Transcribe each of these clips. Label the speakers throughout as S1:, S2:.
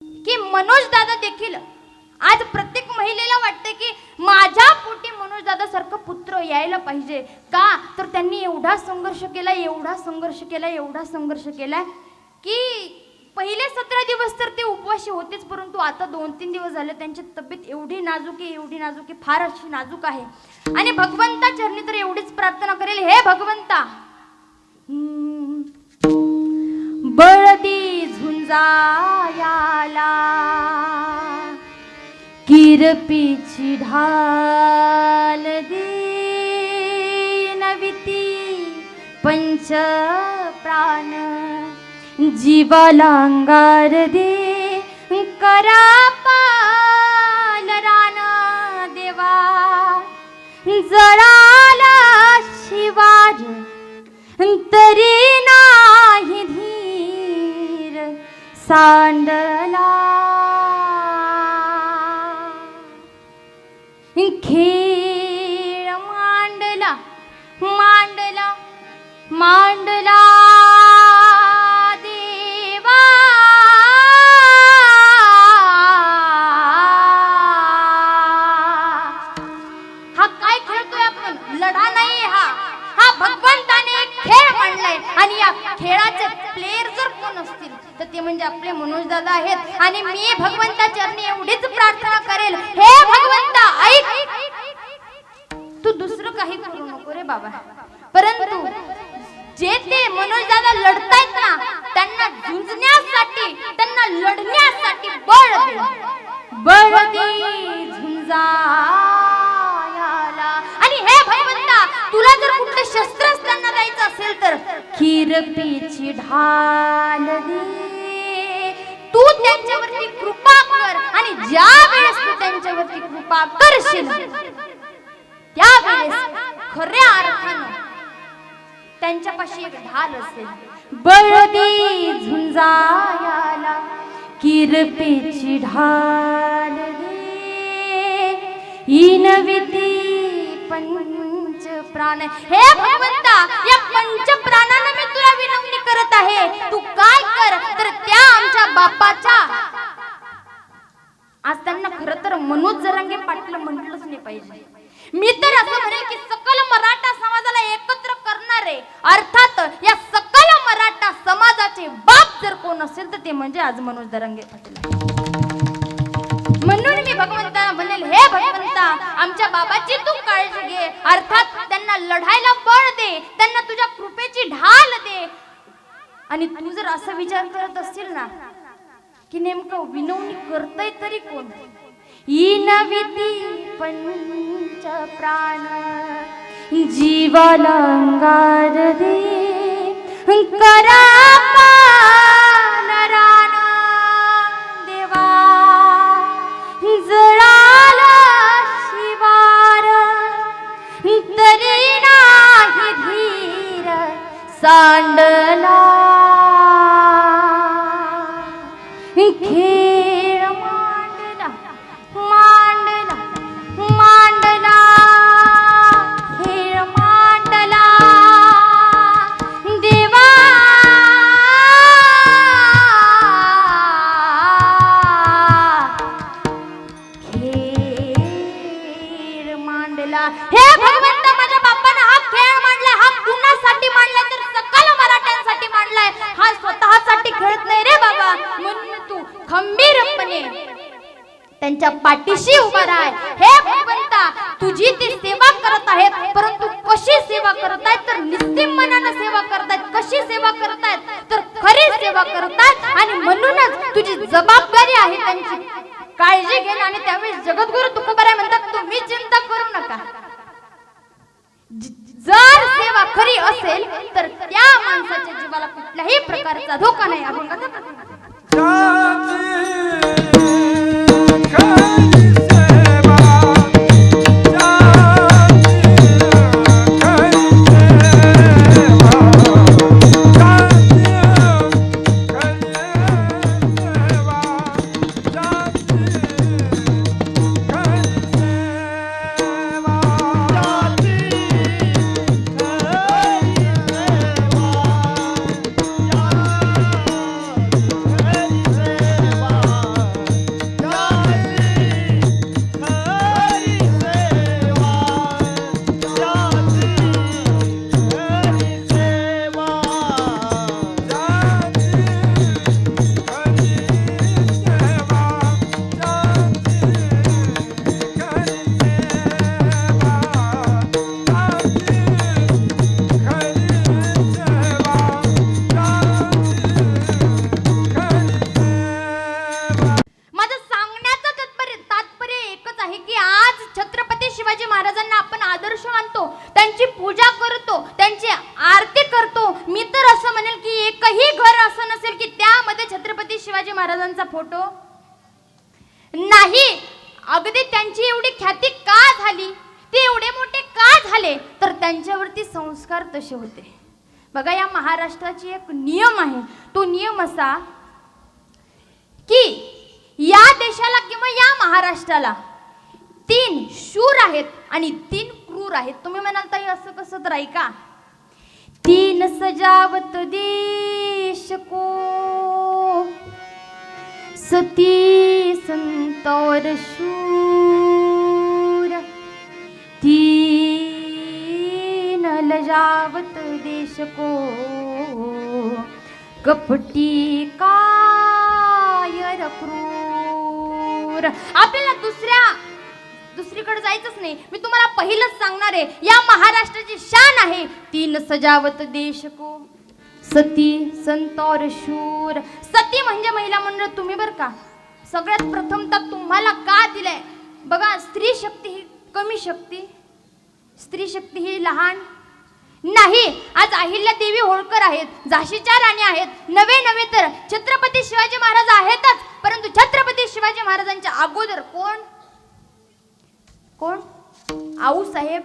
S1: की मनोज दादा देखील आज प्रत्येक महिलेला वाटते की माझ्या पोटी मनोज दादा सारखं पुत्र यायला पाहिजे का तर त्यांनी एवढा संघर्ष केला की पहिले 17 दिवस तर ते उपवासी होतेच, परंतु आता 2-3 दिवस झाले त्यांची तब्येत एवढी नाजूक आहे, फार अशी नाजूक आहे. आणि भगवंता चरणी तर एवढीच प्रार्थना करेल, हे भगवंता बळदी झुंजायाला किरपीची ढाल दे नविती पंच प्राण जीवाला अंगार दे करा पाल रान देवा जळाला शिवार तरी नाही धीर सांडला खेळ मांडला देवा हा काय खेळतोय आपण? लढा नाही, हा भगवंताने एक खेळ मांडलाय आणि या खेळाचे प्लेयर जर कोण असतील तर ते म्हणजे आपले मनोज दादा आहेत. आणि मी भगवंता चरणी एवढीच प्रार्थना करेल, हे भगवंता ऐक, तू दुसरं काही करू नको रे बाबा, परंतु जे ते मनोज दादा लढतायत ना त्यांना झुंजण्यासाठी, त्यांना लढण्यासाठी बळ दे झुंजायाला. आणि हे भगवंता तुला जर कुठले शस्त्र त्यांना द्यायचं असेल तर किरपीची ढाल दे, तू त्यांच्यावरती कृपा कर. आणि ज्या वेळेस तू त्यांच्यावरती कृपा करशील त्यावेळेस खऱ्या अर्थानं त्यांच्यापाशी एक ढाल असेल. बळदी झुंजायाला किरपीची ढाल दे इनविती पंच प्राण. हे भगवंता या पंच प्राणांना मी तुला विनवणी करत आहे, तू काय कर तर त्या आमच्या बापाच्या, आज त्यांना खरं तर मनोज जरांगे पाटील म्हटलंच नाही पाहिजे, मी तर असं म्हणेल की सकल मराठा समाजाला एकत्र करणारे, अर्थात या सकल मराठा समाजाचे बाप जर कोण असेल तर ते म्हणजे आज मनोज जरांगे पाटील. म्हणून मी भगवंताला म्हणेल, हे भगवंता आमच्या बाबाची तू काळजी घे, अर्थात त्यांना लढायला बळ दे, त्यांना तुझ्या कृपेची ढाल दे. आणि तू जर असा विचार करत असशील ना की नेमकं विनवणी करतय तरी कोण, इनविती पंच प्राण जीवाला अंगार दे करा पाल रान देवा जळाला शिवार तरी नाही धीर सांडला. खेळ मांडला खेळ मांडला देवा खेळ मांडला. हे भगवंता माझ्या बापाने हा खेळ मांडलाय, हा कुणासाठी मांडलाय तर सकल मराठ्यांसाठी मांडलाय, हा स्वतःसाठी खेळत नाही रे बाबा. म्हणून तू खंबीरपणे त्यांच्या पाठीशी उभा राह. हे भगवंता तुझी ती सेवा करत आहेत, परंतु कशी सेवा करत आहेत तर निस्सीम मनाने सेवा करतायत, कशी सेवा करतायत तर खरी सेवा करतायत. आणि म्हणूनच तुझी जबाबदारी आहे त्यांची काळजी घेणं. आणि त्यावेळेस जगद्गुरु तुकोबाराय म्हणतात, तुम्ही चिंता करू नका, जर सेवा खरी असेल तर त्या माणसाच्या जीवाला कुठल्याही प्रकारचा धोका नाही. अभंगाचा नाही. अगदी त्यांची एवढी ख्याती का झाली, ते एवढे मोठे का झाले, तर त्यांच्यावरती संस्कार तसे होते. बघा, या महाराष्ट्राची एक नियम आहे. तो नियम असा की या देशाला किंवा या महाराष्ट्राला 3 शूर आहेत आणि 3 क्रूर आहेत. तुम्ही म्हणाल ताई असं कसं, तर ऐका. 3 सजावत देश को, सती संत और शूर. 3 लजावत देश को, कपटी कायर क्रूर. आपल्याला दुसरीकडे जायचंच नाही. मी तुम्हाला पहिलंच सांगणार आहे, या महाराष्ट्राची शान आहे 3 सजावत देश को, सती संत और शूर. सती म्हणजे महिला मंडळ. तुम्ही बर का, सगळ्यात प्रथमतः तुम्हाला का दिलंय बघा. स्त्री शक्ती ही कमी शक्ती, स्त्री शक्ती ही लहान नाही. आज अहिल्यादेवी होळकर आहेत, झाशीच्या राणी आहेत, नवे तर छत्रपती शिवाजी महाराज आहेतच. परंतु छत्रपती शिवाजी महाराजांच्या अगोदर कोण? आऊसाहेब,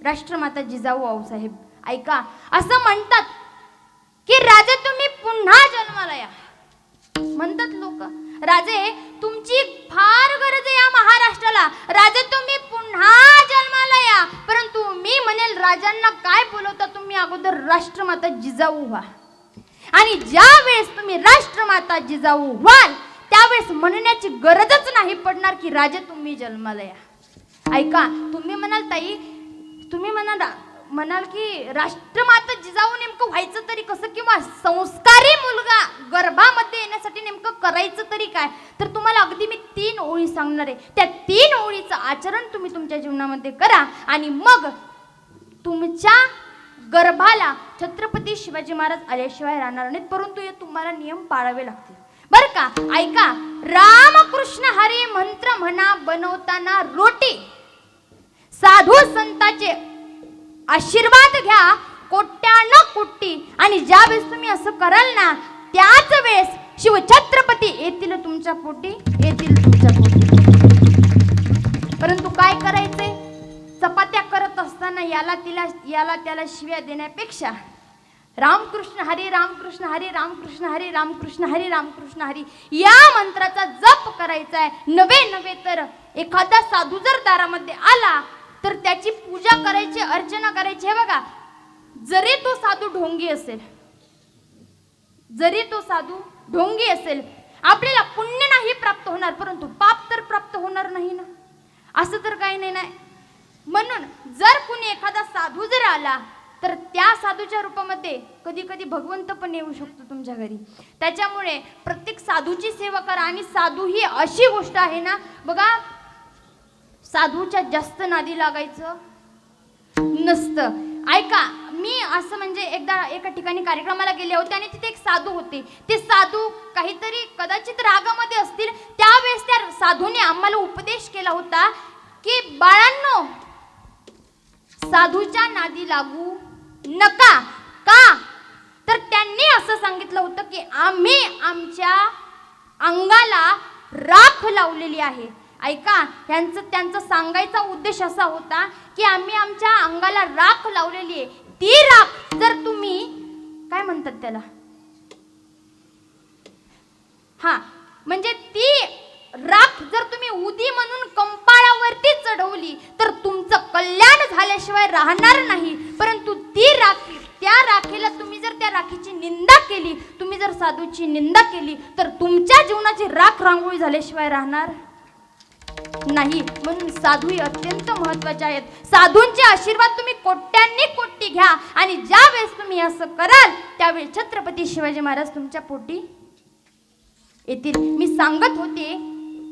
S1: राष्ट्रमाता जिजाऊ आऊसाहेब. ऐका, असं म्हणतात की राजे तुम्ही पुन्हा जन्माला या. म्हणतात लोक, राजे तुमची फार गरज आहे या महाराष्ट्राला, राजे तुम्ही पुन्हा जन्माला या. परंतु मी म्हणेल, राजांना काय बोलवता तुम्ही, अगोदर राष्ट्रमाता जिजाऊ व्हा. आणि ज्या वेळेस तुम्ही राष्ट्रमाता जिजाऊ व्हाल, त्यावेळेस म्हणण्याची गरजच नाही पडणार की राजे तुम्ही जन्माला या. ऐका, तुम्ही म्हणाल ताई, तुम्ही म्हणाल की राष्ट्रमाता जिजाऊ नेमकं व्हायचं तरी कसं, किंवा संस्कारी मुलगा गर्भामध्ये येण्यासाठी नेमकं करायचं तरी काय. तर तुम्हाला अगदी मी 3 ओळी सांगणार आहे. त्या 3 ओळीचं आचरण तुम्ही तुमच्या जीवनामध्ये करा आणि मग तुमच्या गर्भाला छत्रपती शिवाजी महाराज आल्याशिवाय राहणार नाहीत. परंतु हे तुम्हाला नियम पाळावे लागतील बर का. ऐका, रामकृष्ण हरी मंत्र म्हणा बनवताना रोटी, साधू संतांचे आशीर्वाद घ्या कोट्यानं कोटी. आणि ज्या वेळेस तुम्ही असं कराल ना, त्याच वेळेस शिवछत्रपती येतील तुमच्या पोटी, येतील तुमच्या पोटी. परंतु काय करायचंय, चपात्या करत असताना याला त्याला शिव्या देण्यापेक्षा रामकृष्ण हरी रामकृष्ण हरी रामकृष्ण हरी रामकृष्ण हरी रामकृष्ण हरी या मंत्राचा जप करायचा आहे. नवे तर एखादा साधू जर दारामध्ये आला तर त्याची पूजा करायची, अर्चना करायची. हे बघा, जरी तो साधू ढोंगी असेल, आपल्याला पुण्य नाही प्राप्त होणार, परंतु पाप तर प्राप्त होणार नाही ना. असं तर काही नाही. म्हणून जर कुणी एखादा साधू जर आला तर त्या साधूच्या रूपामध्ये कधी कधी भगवंत पण येऊ शकतो तुमच्या घरी. त्याच्यामुळे प्रत्येक साधूची सेवा करा. आणि साधू ही अशी गोष्ट आहे ना बघा, साधूच्या जास्त नादी लागायचं नसतं. ऐका, मी असं म्हणजे एकदा एका ठिकाणी कार्यक्रमाला गेले होते आणि तिथे एक साधू होते. ते साधू काहीतरी कदाचित रागामध्ये असतील. त्यावेळेस त्या साधूने आम्हाला उपदेश केला होता की बाळांनो, साधूच्या नादी लागू नका. का? तर त्यांनी असं सांगितलं होतं की आम्ही आमच्या अंगाला राख लावलेली आहे. ऐका, त्यांचा सांगायचा उद्देश असा होता की आम्ही आमच्या अंगाला राख लावलेली आहे. ती राख जर तुम्ही काय म्हणतात त्याला, म्हणजे ती राख जर तुम्ही उदी म्हणून कंपाळावरती चढवली तर तुमचं कल्याण झाल्याशिवाय राहणार नाही. परंतु त्या राखेला तुम्ही जर त्या राखीची निंदा केली, तुम्ही जर साधूची निंदा केली तर तुमच्या जीवनाची राख रांगोळी झाल्याशिवाय राहणार नाही. म्हणून साधू हे अत्यंत महत्वाचे आहेत. साधूंचे आशीर्वाद तुम्ही कोट्यांनी कोटी घ्या. आणि ज्या वेळेस तुम्ही असं कराल त्यावेळेस छत्रपती शिवाजी महाराज तुमच्या पोटी येतील. मी सांगत होते